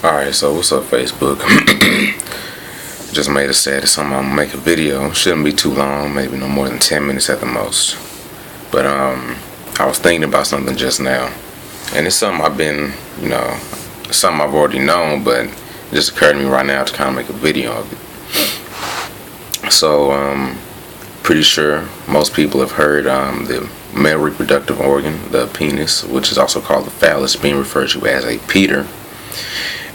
Alright, so what's up, Facebook? Just made a status. I'm gonna make a video. Shouldn't be too long, maybe no more than 10 minutes at the most. But I was thinking about something just now, and it's something I've been, something I've already known, but it just occurred to me right now to kind of make a video of it. So, pretty sure most people have heard the male reproductive organ, the penis, which is also called the phallus, being referred to as a Peter.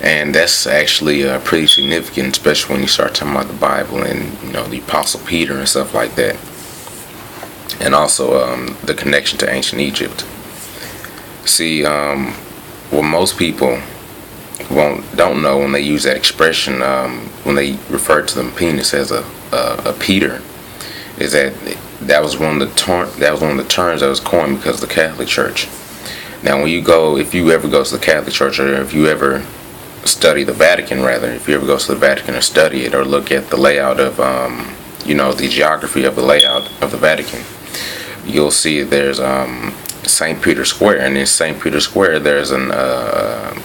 And that's actually pretty significant, especially when you start talking about the Bible and the Apostle Peter and stuff like that, and also the connection to ancient Egypt. See, what most people don't know when they use that expression, when they refer to the penis as a Peter, is that was one of the terms that was coined because of the Catholic Church. Now, if you ever go to the Catholic Church, or if you ever study the Vatican, rather, if you ever go to the Vatican or study it, or look at the layout of, the geography of the layout of the Vatican, you'll see there's St. Peter's Square, and in St. Peter's Square there's a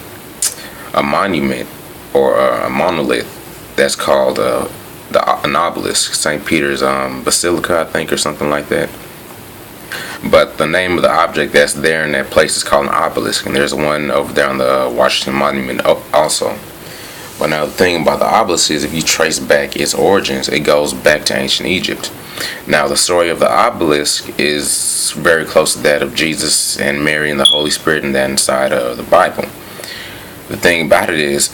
monument or a monolith that's called an obelisk, St. Peter's Basilica, I think, or something like that. But the name of the object that's there in that place is called an obelisk, and there's one over there on the Washington Monument also. But now the thing about the obelisk is, if you trace back its origins, it goes back to ancient Egypt. Now, the story of the obelisk is very close to that of Jesus and Mary and the Holy Spirit and that inside of the Bible. The thing about it is,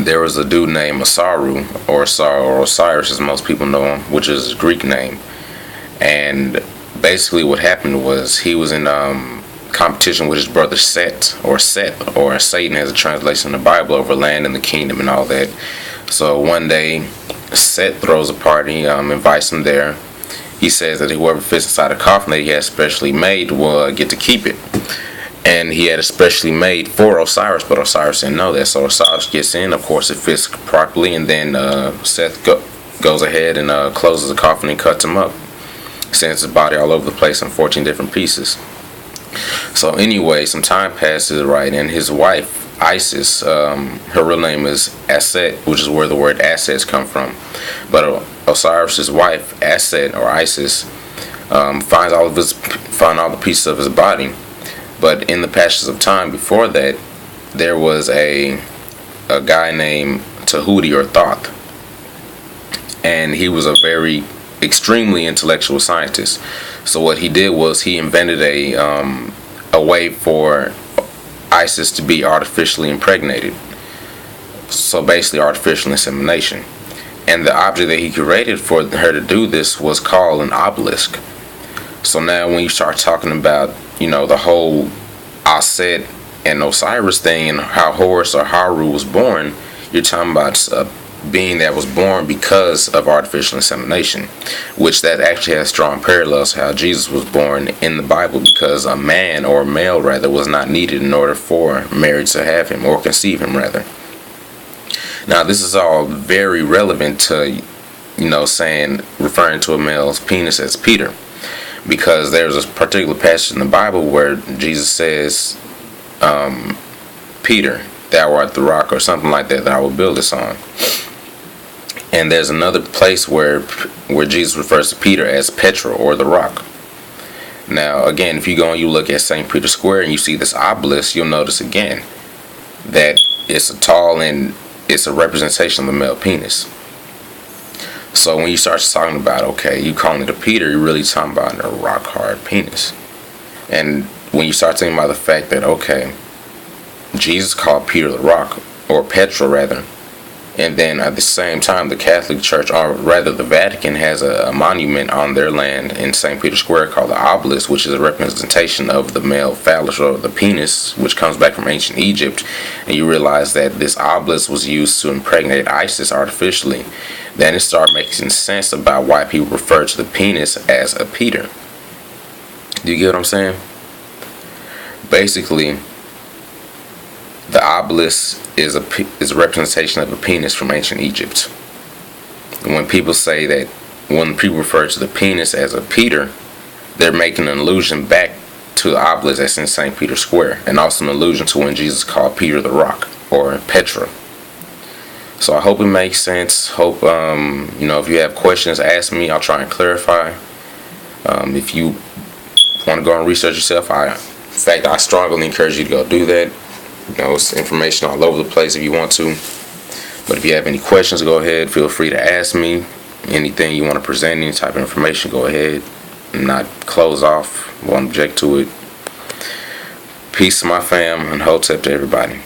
there was a dude named Asaru, or Osiris as most people know him, which is his Greek name. And basically what happened was, he was in competition with his brother Seth, or Satan as a translation in the Bible, over land and the kingdom and all that. So one day Seth throws a party, invites him there. He says that whoever fits inside a coffin that he has specially made will get to keep it. And he had it specially made for Osiris, but Osiris said no. That so Osiris gets in. Of course, it fits properly, and then Seth goes ahead and closes the coffin and cuts him up. Sends his body all over the place in 14 different pieces. So anyway, some time passes, right, and his wife, Isis, her real name is Aset, which is where the word assets come from. But Osiris's wife, Aset, or Isis, finds all the pieces of his body. But in the passage of time before that, there was a guy named Tahuti, or Thoth, and he was a very extremely intellectual scientist. So what he did was, he invented a way for Isis to be artificially impregnated. So basically artificial insemination. And the object that he created for her to do this was called an obelisk. So now when you start talking about, the whole Aset and Osiris thing, and how Horus or Haru was born, you're talking about a being that was born because of artificial insemination, which that actually has strong parallels to how Jesus was born in the Bible, because a man, or a male rather, was not needed in order for Mary to have him, or conceive him rather. Now this is all very relevant to, referring to a male's penis as Peter, because there's a particular passage in the Bible where Jesus says, Peter, thou art the rock, or something like that I will build this on. And there's another place where Jesus refers to Peter as Petra, or the rock. Now again, if you go and you look at St. Peter's Square and you see this obelisk, you'll notice again that it's it's a representation of the male penis. So when you start talking about, okay, you calling it a Peter, you're really talking about a rock hard penis. And when you start thinking about the fact that, okay, Jesus called Peter the rock, or Petra rather, and then at the same time the Catholic Church, or rather the Vatican, has a monument on their land in St. Peter's Square called the obelisk, which is a representation of the male phallus, or the penis, which comes back from ancient Egypt. And you realize that this obelisk was used to impregnate Isis artificially. Then it started making sense about why people refer to the penis as a Peter. Do you get what I'm saying? Basically, the obelisk is a representation of a penis from ancient Egypt. When people say that, when people refer to the penis as a Peter, they're making an allusion back to the obelisk that's in St. Peter's Square, and also an allusion to when Jesus called Peter the rock. or Petra. So I hope it makes sense. Hope if you have questions, ask me. I'll try and clarify. If you want to go and research yourself, I strongly encourage you to go do that. It's information all over the place if you want to. But if you have any questions, go ahead. Feel free to ask me. Anything you want to present, any type of information, go ahead. Not close off. Won't object to it. Peace to my fam, and hotep to everybody.